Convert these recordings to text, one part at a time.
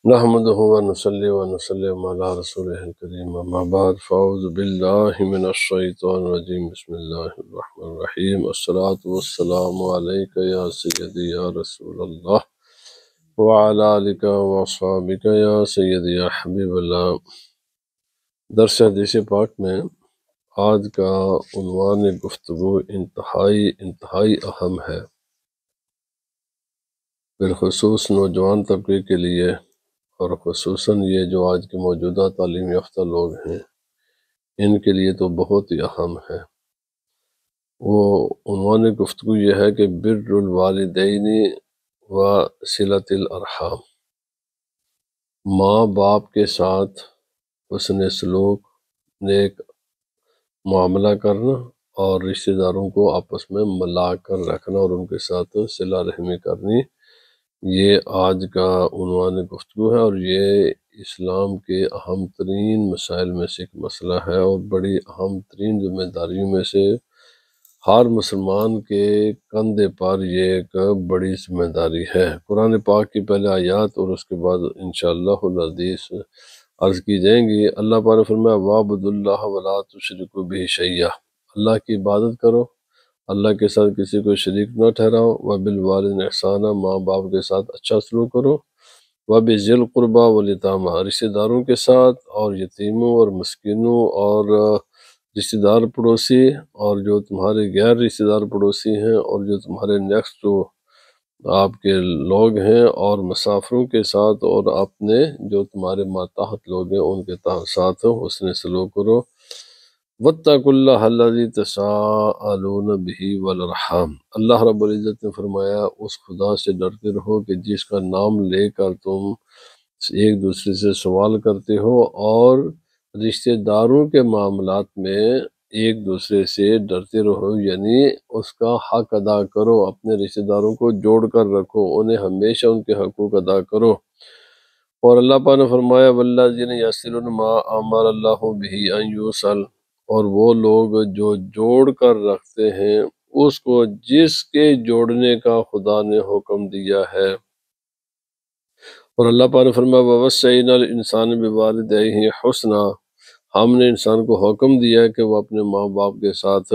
نحمده ونصلي ونسلم على رسوله الكريم اما بعد فاعوذ بالله من الشيطان الرجيم بسم الله الرحمن الرحيم الصلاة والسلام عليك يا سيدي يا رسول الله وعلى آلك واصحابك يا سيدي يا حبيب الله۔ درس حدیث پاک میں آج کا عنوان گفتگو انتہائی اہم ہے، بالخصوص نوجوان طبقے کے لیے، اور خصوصاً یہ جو آج کے موجودہ تعلیم یافتہ لوگ ہیں ان کے لیے تو بہت ہی اہم ہے۔ وہ عنوان گفتگو یہ ہے کہ بر الوالدین و صلۃ الارحام، ماں باپ کے ساتھ حسن سلوک، نیک معاملہ کرنا اور رشتہ داروں کو آپس میں ملا کر رکھنا اور ان کے ساتھ صلہ رحمی کرنی، یہ آج کا عنوان گفتگو ہے، اور یہ اسلام کے اہم ترین مسائل میں سے ایک مسئلہ ہے، اور بڑی اہم ترین ذمہ داریوں میں سے ہر مسلمان کے کندھے پر یہ ایک بڑی ذمہ داری ہے۔ قرآن پاک کی پہلے آیات اور اس کے بعد انشاءاللہ العزیز عرض کی جائیں گی۔ اللہ پاک نے فرمایا وَاعْبُدُوا اللَّهَ وَلَا تُشْرِكُوا بِهِ شَيْئًا، اللہ کی عبادت کرو، اللہ کے ساتھ کسی کو شریک نہ ٹھہراؤ، وَبِالْوَالِدَيْنِ إِحْسَانًا، ماں باپ کے ساتھ اچھا سلوک کرو، وَبِذِي الْقُرْبَى وَالْيَتَامَى، رشتہ داروں کے ساتھ اور یتیموں اور مسکینوں اور رشتہ دار پڑوسی، اور جو تمہارے غیر رشتہ دار پڑوسی ہیں اور جو تمہارے نیکسٹ جو آپ کے لوگ ہیں، اور مسافروں کے ساتھ، اور اپنے جو تمہارے ماتحت لوگ ہیں ان کے ساتھ حسن سلوک کرو۔ وَاتَّقُوا اللَّهَ الَّذِي تَسَاءَلُونَ بِهِ وَالْأَرْحَامَ، اللہ رب العزت نے فرمایا اس خدا سے ڈرتے رہو کہ جس کا نام لے کر تم ایک دوسرے سے سوال کرتے ہو، اور رشتہ داروں کے معاملات میں ایک دوسرے سے ڈرتے رہو، یعنی اس کا حق ادا کرو، اپنے رشتہ داروں کو جوڑ کر رکھو، انہیں ہمیشہ ان کے حقوق ادا کرو۔ اور اللہ پاک نے فرمایا وَالَّذِينَ يَصِلُونَ مَا أَمَرَ اللَّهُ بِهِ أَن يُوصَلَ، اور وہ لوگ جو جوڑ کر رکھتے ہیں اس کو جس کے جوڑنے کا خدا نے حکم دیا ہے۔ اور اللہ پاک نے فرمایا وَوَصَّيْنَا الْإِنسَانَ بِوَالِدَيْهِ حُسْنًا، ہم نے انسان کو حکم دیا ہے کہ وہ اپنے ماں باپ کے ساتھ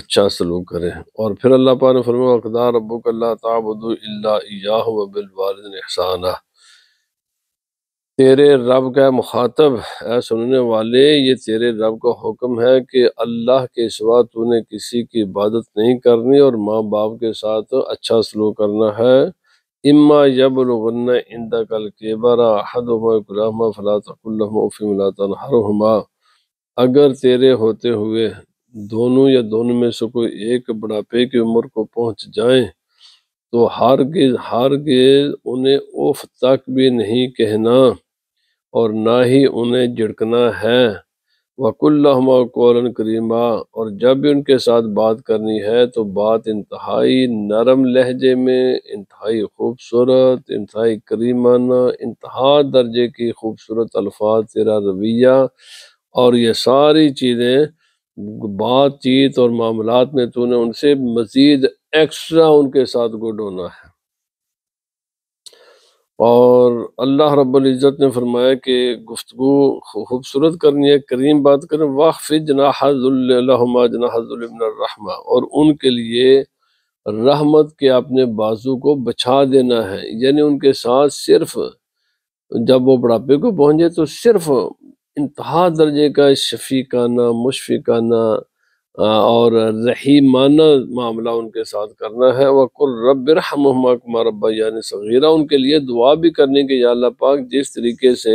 اچھا سلوک کرے۔ اور پھر اللہ پاک نے فرمایا وَقَضَىٰ رَبُّكَ أَلَّا تَعْبُدُوا إِلَّا إِيَّاهُ وَبِالْوَالِدَيْنِ إِحْسَانًا، تیرے رب کا مخاطب اے سننے والے، یہ تیرے رب کا حکم ہے کہ اللہ کے سوا تو نے کسی کی عبادت نہیں کرنی، اور ماں باپ کے ساتھ اچھا سلوک کرنا ہے۔ اما یبلغن عندک الکبر احدہما أو کلاہما فلا تقل لهما اف ولا تنہرہما، اگر تیرے ہوتے ہوئے دونوں یا دونوں میں سے کوئی ایک بڑھاپے کی عمر کو پہنچ جائیں تو ہرگز انہیں اف تک بھی نہیں کہنا، اور نہ ہی انہیں جھڑکنا ہے۔ وَقُلْ لَهُمَا قَوْلًا كَرِيمًا، اور جب بھی ان کے ساتھ بات کرنی ہے تو بات انتہائی نرم لہجے میں، انتہائی خوبصورت، انتہائی کریمانہ، انتہا درجے کی خوبصورت الفاظ، تیرا رویہ اور یہ ساری چیزیں بات چیت اور معاملات میں تو نے ان سے مزید ایکسٹرا ان کے ساتھ گڈ ہونا ہے۔ اور اللہ رب العزت نے فرمایا کہ گفتگو خوبصورت کرنی ہے، کریم بات کریں، وَاخْفِضْ جَنَاحَ الذُّلِّ لَهُمَا جَنَاحَ الذُّلِّ مِنَ الرَّحْمَةِ، اور ان کے لیے رحمت کے اپنے بازو کو بچھا دینا ہے، یعنی ان کے ساتھ صرف جب وہ بڑھاپے کو پہنچے تو صرف انتہا درجے کا شفیقانہ، مشفقانہ اور رحیمانہ معاملہ ان کے ساتھ کرنا ہے۔ وَقُلْ رَبِّ ارْحَمْهُمَا كَمَا رَبَّيَانِي صَغِيرًا، ان کے لیے دعا بھی کرنے کہ یا اللہ پاک جس طریقے سے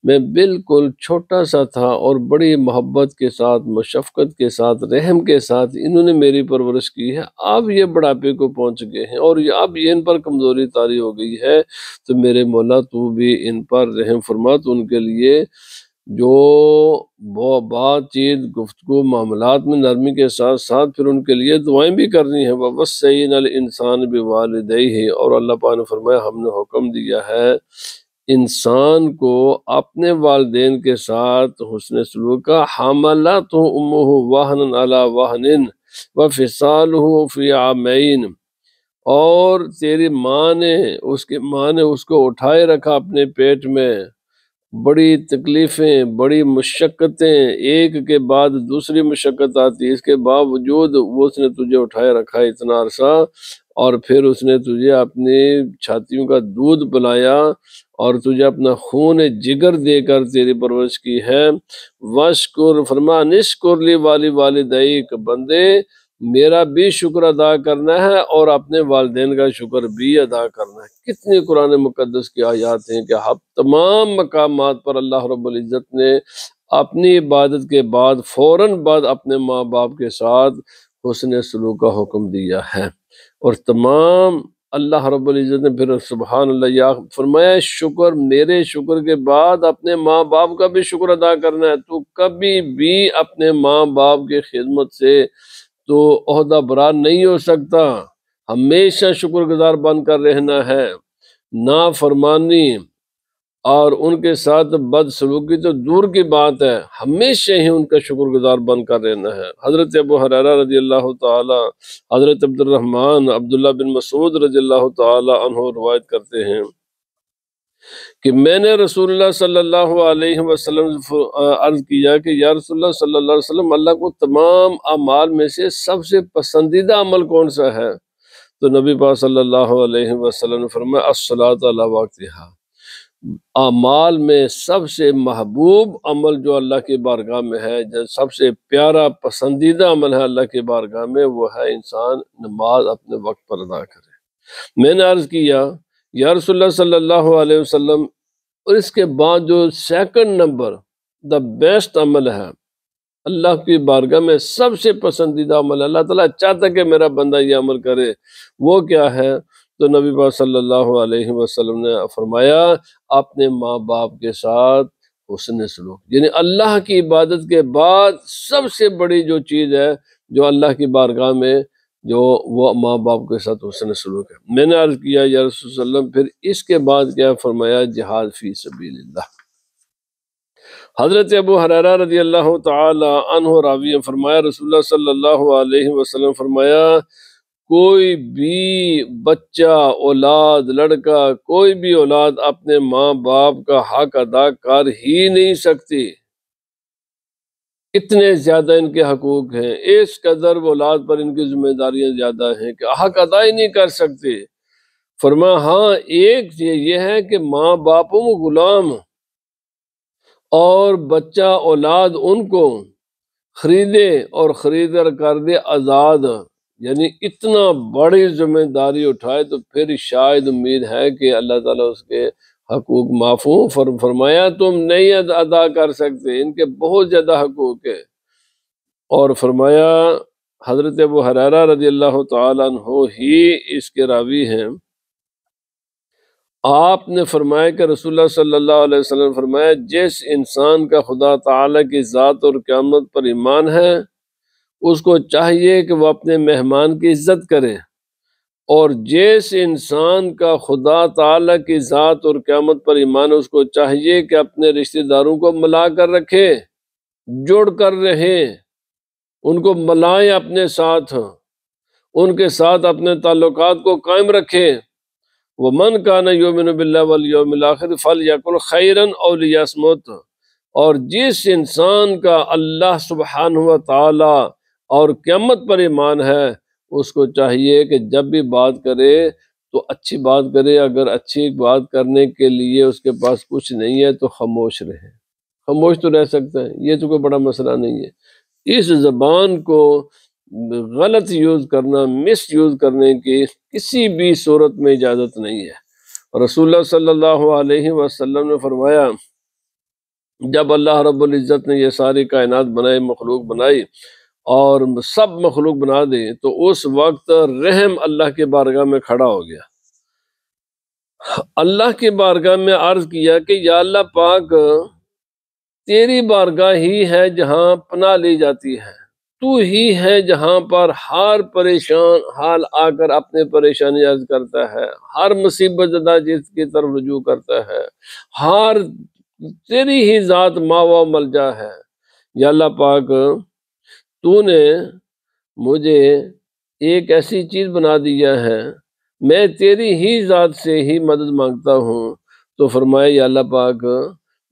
میں بالکل چھوٹا سا تھا اور بڑی محبت کے ساتھ، مشفقت کے ساتھ، رحم کے ساتھ انہوں نے میری پرورش کی ہے، اب یہ بڑھاپے کو پہنچ گئے ہیں اور اب یہ ان پر کمزوری طاری ہو گئی ہے، تو میرے مولا تو بھی ان پر رحم فرما، تو ان کے لیے جو بات چیت، گفتگو، معاملات میں نرمی کے ساتھ ساتھ پھر ان کے لیے دعائیں بھی کرنی ہیں۔ وَوَصَّيْنَا الْإِنسَانَ بِوَالِدَيْهِ، اور اللہ پاک نے فرمایا ہم نے حکم دیا ہے انسان کو اپنے والدین کے ساتھ حسن سلوک کا۔ حَمَلَتْهُ أُمُّهُ وَهْنًا عَلَى وَهْنٍ وَفِصَالُهُ فِي عَامَيْنِ، اور تیری ماں نے اس کو اٹھائے رکھا اپنے پیٹ میں، بڑی تکلیفیں، بڑی مشقتیں، ایک کے بعد دوسری مشقت آتی، اس کے باوجود اس نے تجھے اٹھائے رکھا اتنا عرصہ، اور پھر اس نے تجھے اپنی چھاتیوں کا دودھ پلایا اور تجھے اپنا خون جگر دے کر تیری پرورش کی ہے۔ وشکر، فرما نشکر لی والی والدیک، بندے میرا بھی شکر ادا کرنا ہے اور اپنے والدین کا شکر بھی ادا کرنا ہے۔ کتنی قرآن مقدس کی آیات ہیں کہ تمام مقامات پر اللہ رب العزت نے اپنی عبادت کے بعد فوراً بعد اپنے ماں باپ کے ساتھ حسن سلوک کا حکم دیا ہے، اور تمام اللہ رب العزت نے پھر سبحان اللہ یا فرمایا شکر، میرے شکر کے بعد اپنے ماں باپ کا بھی شکر ادا کرنا ہے۔ تو کبھی بھی اپنے ماں باپ کی خدمت سے تو عہدہ برا نہیں ہو سکتا، ہمیشہ شکر گزار بن کر رہنا ہے۔ نافرمانی اور ان کے ساتھ بد سلوکی تو دور کی بات ہے، ہمیشہ ہی ان کا شکر گزار بن کر رہنا ہے۔ حضرت ابو ہریرہ رضی اللہ تعالی، حضرت عبد الرحمن عبداللہ بن مسعود رضی اللہ تعالی عنہ روایت کرتے ہیں کہ میں نے رسول اللہ صلی اللہ علیہ وسلم عرض کیا کہ یا رسول اللہ صلی اللہ علیہ وسلم، اللہ کو تمام اعمال میں سے سب سے پسندیدہ عمل کون سا ہے؟ تو نبی پاک صلی اللہ علیہ وسلم نے فرمایا الصلاۃ علی وقتہا، اعمال میں سب سے محبوب عمل جو اللہ کی بارگاہ میں ہے، جو سب سے پیارا پسندیدہ عمل ہے اللہ کی بارگاہ میں، وہ ہے انسان نماز اپنے وقت پر ادا کرے۔ میں نے عرض کیا یا رسول اللہ صلی اللہ علیہ وسلم، اور اس کے بعد جو سیکنڈ نمبر دا بیسٹ عمل ہے اللہ کی بارگاہ میں سب سے پسندیدہ عمل ہے، اللہ تعالیٰ چاہتا کہ میرا بندہ یہ عمل کرے، وہ کیا ہے؟ تو نبی پاک صلی اللہ علیہ وسلم نے فرمایا اپنے ماں باپ کے ساتھ حسن سلوک، یعنی اللہ کی عبادت کے بعد سب سے بڑی جو چیز ہے جو اللہ کی بارگاہ میں جو وہ ماں باپ کے ساتھ حسن سلوک ہے۔ میں نے عرض کیا یا رسول اللہ صلی اللہ علیہ وسلم، پھر اس کے بعد کیا فرمایا؟ جہاد فی سبیل اللہ۔ حضرت ابو ہریرہ رضی اللہ تعالی عنہ راوی نے فرمایا رسول اللہ صلی اللہ علیہ وسلم فرمایا کوئی بھی بچہ، اولاد، لڑکا، کوئی بھی اولاد اپنے ماں باپ کا حق ادا کر ہی نہیں سکتی، اتنے زیادہ ان کے حقوق ہیں، اس قدر اولاد پر ان کی ذمہ داریاں زیادہ ہیں کہ حق ادا ہی نہیں کر سکتے۔ فرمایا ہاں ایک یہ ہے کہ ماں باپوں غلام اور بچہ اولاد ان کو خریدے اور خرید کر دے آزاد، یعنی اتنا بڑی ذمہ داری اٹھائے تو پھر شاید امید ہے کہ اللہ تعالیٰ اس کے حقوق معفو فرمایا تم نہیں ادا کر سکتے، ان کے بہت زیادہ حقوق ہے۔ اور فرمایا حضرت ابو ہریرہ رضی اللہ تعالیٰ عنہ ہی اس کے راوی ہیں، آپ نے فرمایا کہ رسول اللہ صلی اللہ علیہ وسلم فرمایا جس انسان کا خدا تعالیٰ کی ذات اور قیامت پر ایمان ہے اس کو چاہیے کہ وہ اپنے مہمان کی عزت کرے، اور جس انسان کا خدا تعالیٰ کی ذات اور قیامت پر ایمان ہے اس کو چاہیے کہ اپنے رشتہ داروں کو ملا کر رکھے، جوڑ کر رہے، ان کو ملائیں اپنے ساتھ، ان کے ساتھ اپنے تعلقات کو قائم رکھے۔ وَمَنْ كَانَ يُؤْمِنُ بِاللَّهِ وَالْيَوْمِ الْآخِرِ فَلْيَقُلْ خَيْرًا أَوْ لِيَصْمُتْ، اور جس انسان کا اللہ سبحانہ و تعالی اور قیامت پر ایمان ہے اس کو چاہیے کہ جب بھی بات کرے تو اچھی بات کرے، اگر اچھی بات کرنے کے لیے اس کے پاس کچھ نہیں ہے تو خاموش رہے، خاموش تو رہ سکتا ہے، یہ تو کوئی بڑا مسئلہ نہیں ہے۔ اس زبان کو غلط یوز کرنا، مس یوز کرنے کی کسی بھی صورت میں اجازت نہیں ہے۔ رسول اللہ صلی اللہ علیہ وسلم نے فرمایا جب اللہ رب العزت نے یہ ساری کائنات بنائی، مخلوق بنائی اور سب مخلوق بنا دی تو اس وقت رحم اللہ کی بارگاہ میں کھڑا ہو گیا، اللہ کی بارگاہ میں عرض کیا کہ یا اللہ پاک تیری بارگاہ ہی ہے جہاں پناہ لی جاتی ہے، تو ہی ہے جہاں پر ہر پریشان حال آ کر اپنے پریشانی عرض کرتا ہے، ہر مصیبت زدہ جس کی طرف رجوع کرتا ہے، ہر تیری ہی ذات ماوا ملجا ہے۔ یا اللہ پاک تو نے مجھے ایک ایسی چیز بنا دیا ہے میں تیری ہی ذات سے ہی مدد مانگتا ہوں۔ تو فرمایا یا اللہ پاک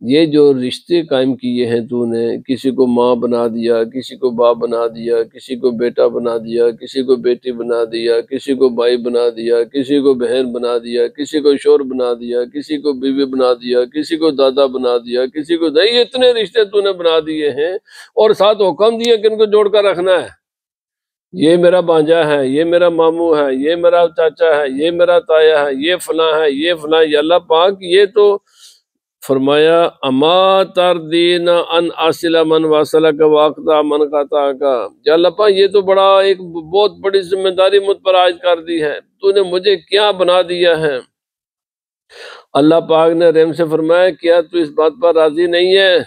یہ جو رشتے قائم کیے ہیں تو نے، کسی کو ماں بنا دیا، کسی کو باپ بنا دیا، کسی کو بیٹا بنا دیا، کسی کو بیٹی بنا دیا، کسی کو بھائی بنا دیا، کسی کو بہن بنا دیا، کسی کو شوہر بنا دیا، کسی کو بیوی بنا دیا، کسی کو دادا بنا دیا، کسی کو دائی، اتنے رشتے تو نے بنا دیے ہیں، اور ساتھ حکم دیا کہ ان کو جوڑ کر رکھنا ہے۔ یہ میرا بانجا ہے، یہ میرا ماموں ہے، یہ میرا چاچا ہے، یہ میرا تایا ہے، یہ فلاں ہے، یہ فلاں۔ یا اللہ پاک یہ تو فرمایا اما تردین ان اصل من واصلک واقطع من قطعک۔ یا اللہ پاک یہ تو بڑا ایک بہت بڑی ذمہ داری مجھ پر عائد کر دی ہے، تو نے مجھے کیا بنا دیا ہے۔ اللہ پاک نے رحم سے فرمایا کیا تو اس بات پر راضی نہیں ہے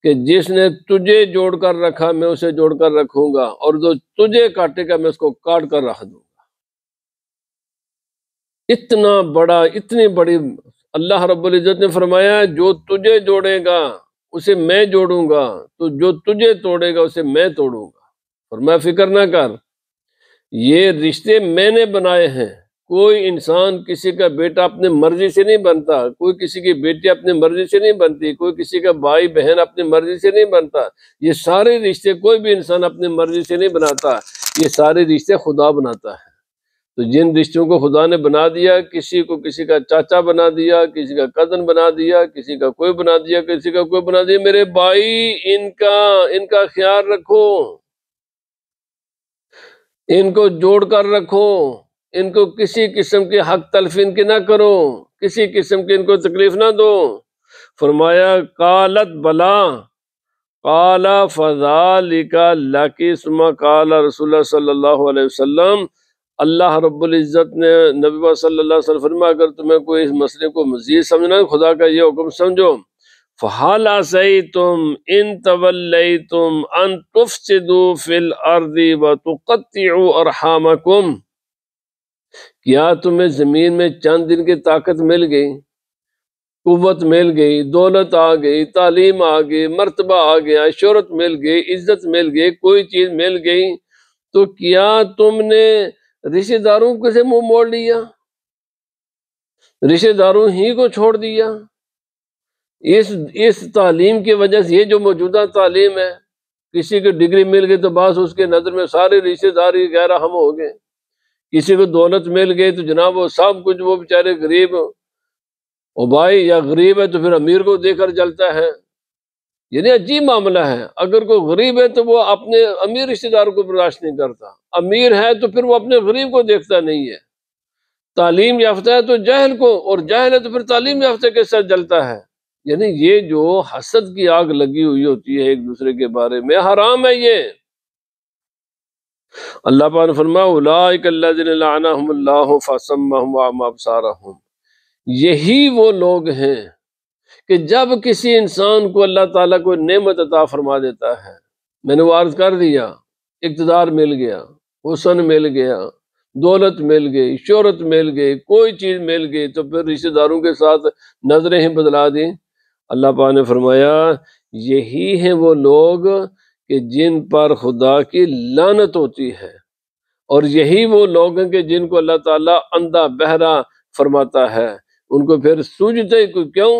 کہ جس نے تجھے جوڑ کر رکھا میں اسے جوڑ کر رکھوں گا، اور جو تجھے کاٹے گا میں اس کو کاٹ کر رکھ دوں گا۔ اتنا بڑا، اتنی بڑی، اللہ رب العزت نے فرمایا جو تجھے جوڑے گا اسے میں جوڑوں گا، تو جو تجھے توڑے گا اسے میں توڑوں گا۔ فرمایا فکر نہ کر، یہ رشتے میں نے بنائے ہیں۔ کوئی انسان کسی کا بیٹا اپنے مرضی سے نہیں بنتا، کوئی کسی کی بیٹی اپنی مرضی سے نہیں بنتی، کوئی کسی کا بھائی بہن اپنی مرضی سے نہیں بنتا۔ یہ سارے رشتے کوئی بھی انسان اپنی مرضی سے نہیں بناتا، یہ سارے رشتے خدا بناتا ہے۔ تو جن رشتوں کو خدا نے بنا دیا، کسی کو کسی کا چاچا بنا دیا، کسی کا کزن بنا دیا، کسی کا کوئی بنا دیا، کسی کا کوئی بنا دیا، میرے بھائی ان کا خیال رکھو، ان کو جوڑ کر رکھو، ان کو کسی قسم کی حق تلفی ان کی نہ کرو، کسی قسم کی ان کو تکلیف نہ دو۔ فرمایا قالت بلا قال فذلک لکی، ثم قال رسول اللہ صلی اللہ علیہ وسلم، اللہ رب العزت نے نبی صلی اللہ علیہ وسلم فرمایا اگر تمہیں کوئی اس مسئلے کو مزید سمجھنا ہے خدا کا یہ حکم سمجھو، فَهَلْ عَصَيْتُمْ إِن تَوَلَّيْتُمْ أَن تُفْسِدُوا فِي الْأَرْضِ وَتُقَطِّعُوا أَرْحَامَكُمْ، کیا تمہیں زمین میں چند دن کی طاقت مل گئی، قوت مل گئی، دولت آ گئی، تعلیم آ گئی، مرتبہ آ گیا، شہرت مل گئی، عزت مل گئی، کوئی چیز مل گئی، تو کیا تم نے رشتہ داروں کو سے منہ موڑ لیا، رشتہ داروں ہی کو چھوڑ دیا؟ اس تعلیم کی وجہ سے، یہ جو موجودہ تعلیم ہے، کسی کو ڈگری مل گئی تو بس اس کے نظر میں سارے رشتہ داری غیر اہم ہو گئے، کسی کو دولت مل گئی تو جناب وہ سب کچھ، وہ بیچارے غریب، وہ بھائی یا غریب ہے تو پھر امیر کو دے کر جلتا ہے۔ یعنی عجیب معاملہ ہے، اگر کوئی غریب ہے تو وہ اپنے امیر رشتہ دار کو برداشت نہیں کرتا، امیر ہے تو پھر وہ اپنے غریب کو دیکھتا نہیں ہے، تعلیم یافتہ ہے تو جاہل کو، اور جاہل ہے تو پھر تعلیم یافتہ کے ساتھ جلتا ہے۔ یعنی یہ جو حسد کی آگ لگی ہوئی ہوتی ہے ایک دوسرے کے بارے میں، حرام ہے یہ۔ اللہ پاک نے فرمایا اولئک الذین لعنہم اللہ فاصمہم واعمی ابصارہم، یہی وہ لوگ ہیں کہ جب کسی انسان کو اللہ تعالیٰ کو نعمت عطا فرما دیتا ہے، میں نے وہ عرض کر دیا، اقتدار مل گیا، حسن مل گیا، دولت مل گئی، شہرت مل گئی، کوئی چیز مل گئی، تو پھر رشتہ داروں کے ساتھ نظریں ہی بدلا دیں۔ اللہ پاک نے فرمایا یہی ہیں وہ لوگ کہ جن پر خدا کی لعنت ہوتی ہے، اور یہی وہ لوگ ہیں کہ جن کو اللہ تعالیٰ اندھا بہرا فرماتا ہے، ان کو پھر سوجھتے کیوں؟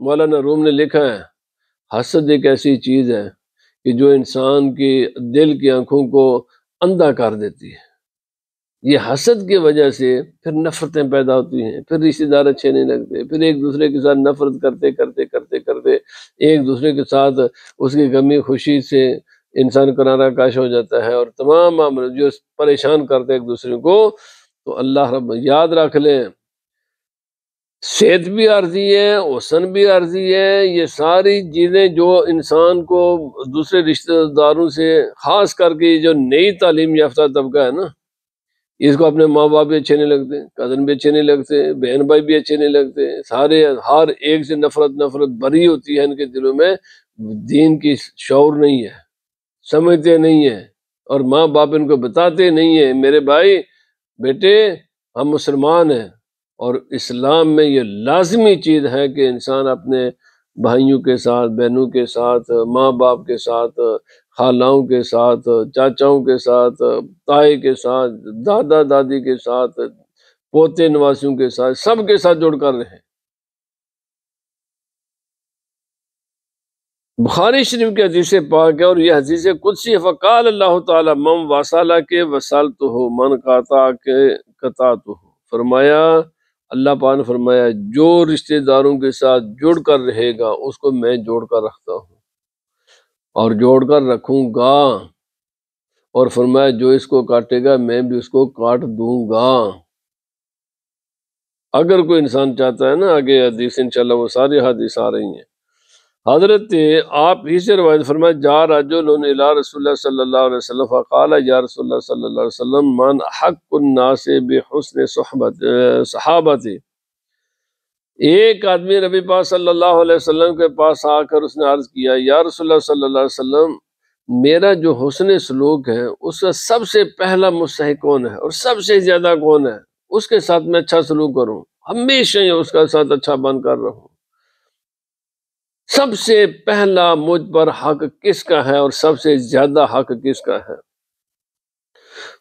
مولانا روم نے لکھا ہے حسد ایک ایسی چیز ہے کہ جو انسان کی دل کی آنکھوں کو اندھا کر دیتی ہے۔ یہ حسد کی وجہ سے پھر نفرتیں پیدا ہوتی ہیں، پھر رشتہ دار اچھے نہیں لگتے، پھر ایک دوسرے کے ساتھ نفرت کرتے کرتے کرتے کرتے ایک دوسرے کے ساتھ اس کی غمی خوشی سے انسان کنارہ کاش ہو جاتا ہے، اور تمام معاملے جو پریشان کرتے ایک دوسرے کو۔ تو اللہ رب یاد رکھ لیں، صحت بھی عارضی ہے، حسن بھی عارضی ہے، یہ ساری چیزیں جو انسان کو دوسرے رشتہ داروں سے، خاص کر کے جو نئی تعلیم یافتہ طبقہ ہے نا، اس کو اپنے ماں باپ بھی اچھے نہیں لگتے، کزن بھی اچھے نہیں لگتے، بہن بھائی بھی اچھے نہیں لگتے، سارے ہر ایک سے نفرت بھری ہوتی ہے ان کے دلوں میں، دین کی شعور نہیں ہے، سمجھتے نہیں ہیں، اور ماں باپ ان کو بتاتے نہیں ہیں میرے بھائی بیٹے ہم مسلمان ہیں، اور اسلام میں یہ لازمی چیز ہے کہ انسان اپنے بھائیوں کے ساتھ، بہنوں کے ساتھ، ماں باپ کے ساتھ، خالاؤں کے ساتھ، چاچاؤں کے ساتھ، تائی کے ساتھ، دادا دادی کے ساتھ، پوتے نواسیوں کے ساتھ، سب کے ساتھ جڑ کر رہیں۔ بخاری شریف کی حدیث پاک ہے اور یہ حدیث قدسی ہے، فقال اللہ تعالی من وصالہ کے وصلتہ من قطع کے قطعتہ، فرمایا اللہ پاک نے فرمایا جو رشتہ داروں کے ساتھ جڑ کر رہے گا اس کو میں جوڑ کر رکھتا ہوں اور جوڑ کر رکھوں گا، اور فرمایا جو اس کو کاٹے گا میں بھی اس کو کاٹ دوں گا۔ اگر کوئی انسان چاہتا ہے نا، آگے حدیث انشاءاللہ وہ ساری حدیث آ رہی ہیں، حضرت آپ ہی سے روایت فرمایا جا رجل الی رسول اللہ صلی اللہ علیہ وسلم فقال یا رسول اللہ صلی اللہ علیہ وسلم من حق الناس بحسن صحابت، ایک آدمی نبی پاک صلی اللہ علیہ وسلم کے پاس آ کر اس نے عرض کیا یا رسول اللہ صلی اللہ علیہ وسلم میرا جو حسن سلوک ہے اس کا سب سے پہلا مستحق کون ہے اور سب سے زیادہ کون ہے، اس کے ساتھ میں اچھا سلوک کروں، ہمیشہ ہی اس کا ساتھ اچھا بن کر رہوں، سب سے پہلا مجھ پر حق کس کا ہے اور سب سے زیادہ حق کس کا ہے؟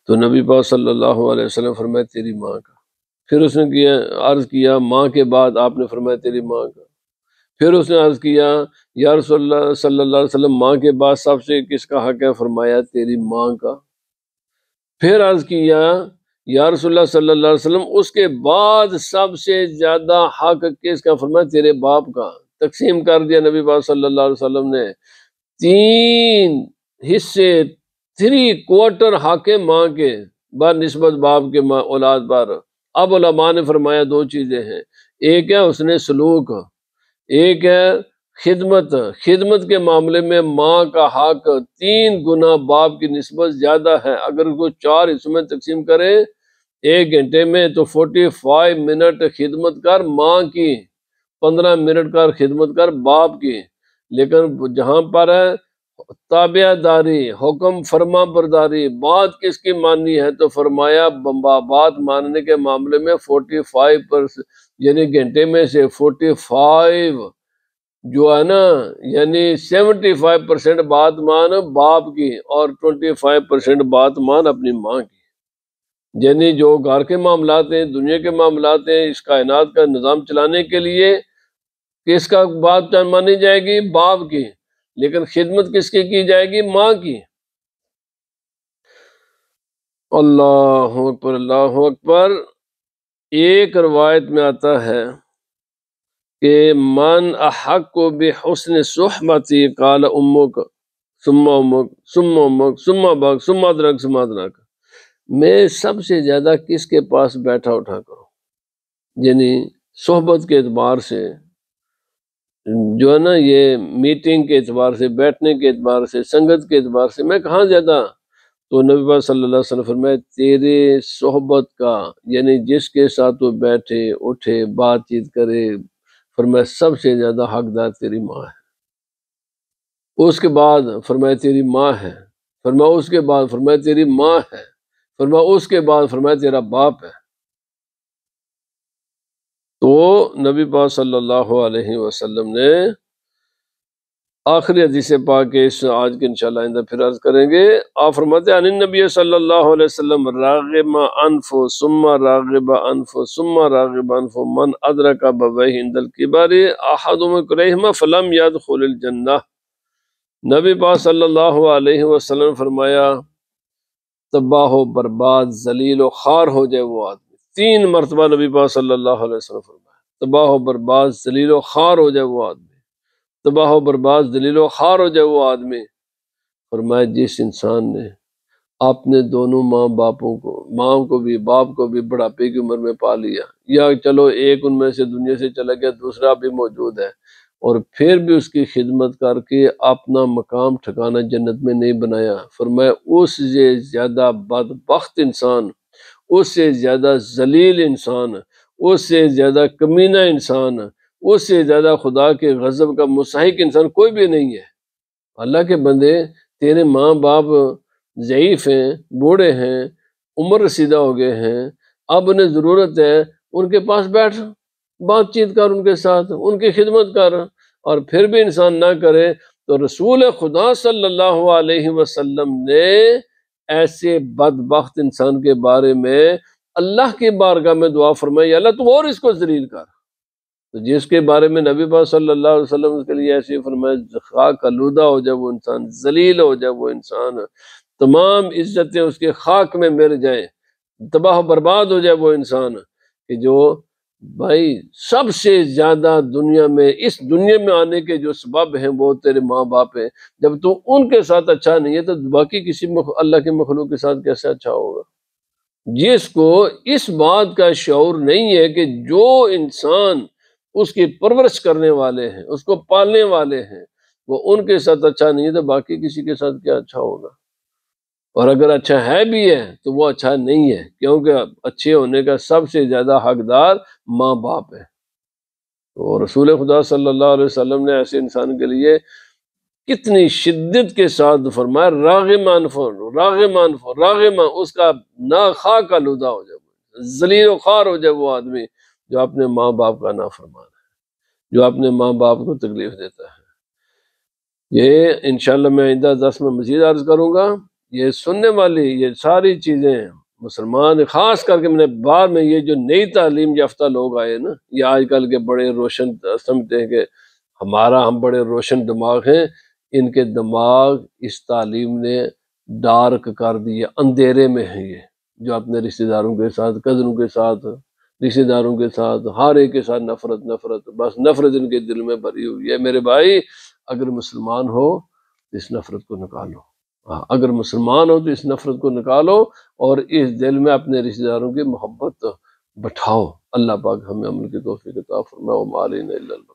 تو نبی پاک صلی اللہ علیہ وسلم فرمایا تیری ماں کا۔ پھر اس نے عرض کیا ماں کے بعد؟ آپ نے فرمایا تیری ماں کا۔ پھر اس نے عرض کیا یا رسول اللہ صلی اللہ علیہ وسلم ماں کے بعد سب سے کس کا حق ہے؟ فرمایا تیری ماں کا۔ پھر عرض کیا یا رسول اللہ صلی اللہ علیہ وسلم اس کے بعد سب سے زیادہ حق کس کا؟ فرمایا تیرے باپ کا۔ تقسیم کر دیا نبی پاک صلی اللہ علیہ وسلم نے، 3 حصے، 3/4 حق ماں کے بنسبت باپ کے اولاد پر۔ اب علماء نے فرمایا 2 چیزیں ہیں، ایک ہے حسن سلوک، ایک ہے خدمت۔ خدمت کے معاملے میں ماں کا حق 3 گنا باپ کی نسبت زیادہ ہے۔ اگر کوئی 4 حصوں میں تقسیم کرے 1 گھنٹے میں تو 45 منٹ خدمت کر ماں کی، 15 منٹ کر خدمت کر باپ کی، لیکن جہاں پر ہے تابع داری، حکم فرما برداری، بات کس کی ماننی ہے؟ تو فرمایا بات ماننے کے معاملے میں 45%، یعنی گھنٹے میں سے 45 جو ہے نا، یعنی 75% بات مان باپ کی اور 25% بات مان اپنی ماں کی۔ یعنی جو گھر کے معاملات ہیں، دنیا کے معاملات ہیں، اس کائنات کا نظام چلانے کے لیے کس کا بات مانی جائے گی؟ باپ کی، لیکن خدمت کس کی جائے گی؟ ماں کی۔ اللہ اکبر اللہ اکبر۔ ایک روایت میں آتا ہے کہ من احق بحسن صحبتی قال امک ثم امک ثم امک ثم ابک ثم ادرک ثم ادرک، میں سب سے زیادہ کس کے پاس بیٹھا اٹھا کروں، یعنی صحبت کے اعتبار سے جو ہے نا، یہ میٹنگ کے اعتبار سے، بیٹھنے کے اعتبار سے، سنگت کے اعتبار سے میں کہاں زیادہ؟ تو نبی پاک صلی اللہ علیہ وسلم فرمائے تیرے صحبت کا، یعنی جس کے ساتھ وہ بیٹھے اٹھے بات چیت کرے، فرمایا سب سے زیادہ حقدار تیری ماں ہے۔ اس کے بعد فرمایا تیری ماں ہے، فرمایا اس کے بعد فرمایا تیری ماں ہے، فرمایا اس کے بعد فرمایا تیرا باپ ہے۔ تو نبی پاک صلی اللہ علیہ وسلم نے آخری حدیث پاک کے اس آج کے انشاءاللہ آئندہ پھر عرض کریں گے۔ آپ فرماتے ہیں عن نبی صلی اللہ علیہ وسلم راغب انف ثم راغب انف ثم راغب انف من ادرک بویہ عند الکبر احدهم کریہما فلم يدخل الجنہ۔ نبی پاک صلی اللہ علیہ وسلم فرمایا تباہ و برباد ذلیل و خوار ہو جائے وہ آدمی۔ 3 مرتبہ نبی پاک صلی اللہ علیہ وسلم فرمایا تباہ و برباد ذلیل و خوار ہو جائے وہ آدمی، تباہ و برباد ذلیل و خوار ہو جائے وہ آدمی۔ فرمایا جس انسان نے اپنے دونوں ماں باپوں کو، ماں کو بھی باپ کو بھی بڑھاپے کی عمر میں پا لیا، یا چلو ایک ان میں سے دنیا سے چلا گیا دوسرا بھی موجود ہے، اور پھر بھی اس کی خدمت کر کے اپنا مقام ٹھکانہ جنت میں نہیں بنایا، فرمایا اس سے زیادہ بدبخت انسان، اس سے زیادہ ذلیل انسان، اس سے زیادہ کمینہ انسان، اس سے زیادہ خدا کے غضب کا مستحق انسان کوئی بھی نہیں ہے۔ اللہ کے بندے، تیرے ماں باپ ضعیف ہیں، بوڑھے ہیں، عمر رسیدہ ہو گئے ہیں، اب انہیں ضرورت ہے ان کے پاس بیٹھ، بات چیت کر ان کے ساتھ، ان کی خدمت کر، اور پھر بھی انسان نہ کرے تو رسول خدا صلی اللہ علیہ وسلم نے ایسے بدبخت انسان کے بارے میں اللہ کی بارگاہ میں دعا فرمائی، اللہ تو اور اس کو ذلیل کر۔ تو جس کے بارے میں نبی پاک صلی اللہ علیہ وسلم اس کے لیے ایسے فرمایا، خاک آلودہ ہو جائے وہ انسان، ذلیل ہو جائے وہ انسان، تمام عزتیں اس کے خاک میں مل جائیں، تباہ و برباد ہو جائے وہ انسان، کہ جو بھائی سب سے زیادہ دنیا میں، اس دنیا میں آنے کے جو سبب ہیں وہ تیرے ماں باپ ہیں، جب تو ان کے ساتھ اچھا نہیں ہے تو باقی کسی اللہ کے مخلوق کے ساتھ کیسے اچھا ہوگا؟ جس کو اس بات کا شعور نہیں ہے کہ جو انسان اس کی پرورش کرنے والے ہیں، اس کو پالنے والے ہیں، وہ ان کے ساتھ اچھا نہیں ہے تو باقی کسی کے ساتھ کیا اچھا ہوگا؟ اور اگر اچھا ہے بھی ہے تو وہ اچھا نہیں ہے، کیونکہ اچھے ہونے کا سب سے زیادہ حقدار ماں باپ ہے۔ تو رسول خدا صلی اللہ علیہ وسلم نے ایسے انسان کے لیے کتنی شدت کے ساتھ فرمایا، راغمان راغمان، اس کا نا خاک آلودہ ہو جائے، ذلیل و خوار ہو جائے وہ آدمی جو اپنے ماں باپ کا نافرمان ہے، جو اپنے ماں باپ کو تکلیف دیتا ہے۔ یہ انشاءاللہ میں آئندہ درس میں مزید عرض کروں گا۔ یہ سننے والی یہ ساری چیزیں مسلمان، خاص کر کے میں نے بعد میں یہ جو نئی تعلیم یافتہ لوگ آئے نا، یہ آج کل کے بڑے روشن سمجھتے ہیں کہ ہم بڑے روشن دماغ ہیں، ان کے دماغ اس تعلیم نے ڈارک کر دیے، اندھیرے میں ہیں یہ، جو اپنے رشتہ داروں کے ساتھ، کزنوں کے ساتھ، رشتہ داروں کے ساتھ، ہر ایک کے ساتھ نفرت، بس نفرت ان کے دل میں بھری ہوئی ہے۔ میرے بھائی اگر مسلمان ہو تو اس نفرت کو نکالو، اگر مسلمان ہو تو اس نفرت کو نکالو اور اس دل میں اپنے رشتہ داروں کی محبت بٹھاؤ۔ اللہ پاک ہمیں عمل کی توفیق عطا فرمائے۔ وما علینا الا البلاغ۔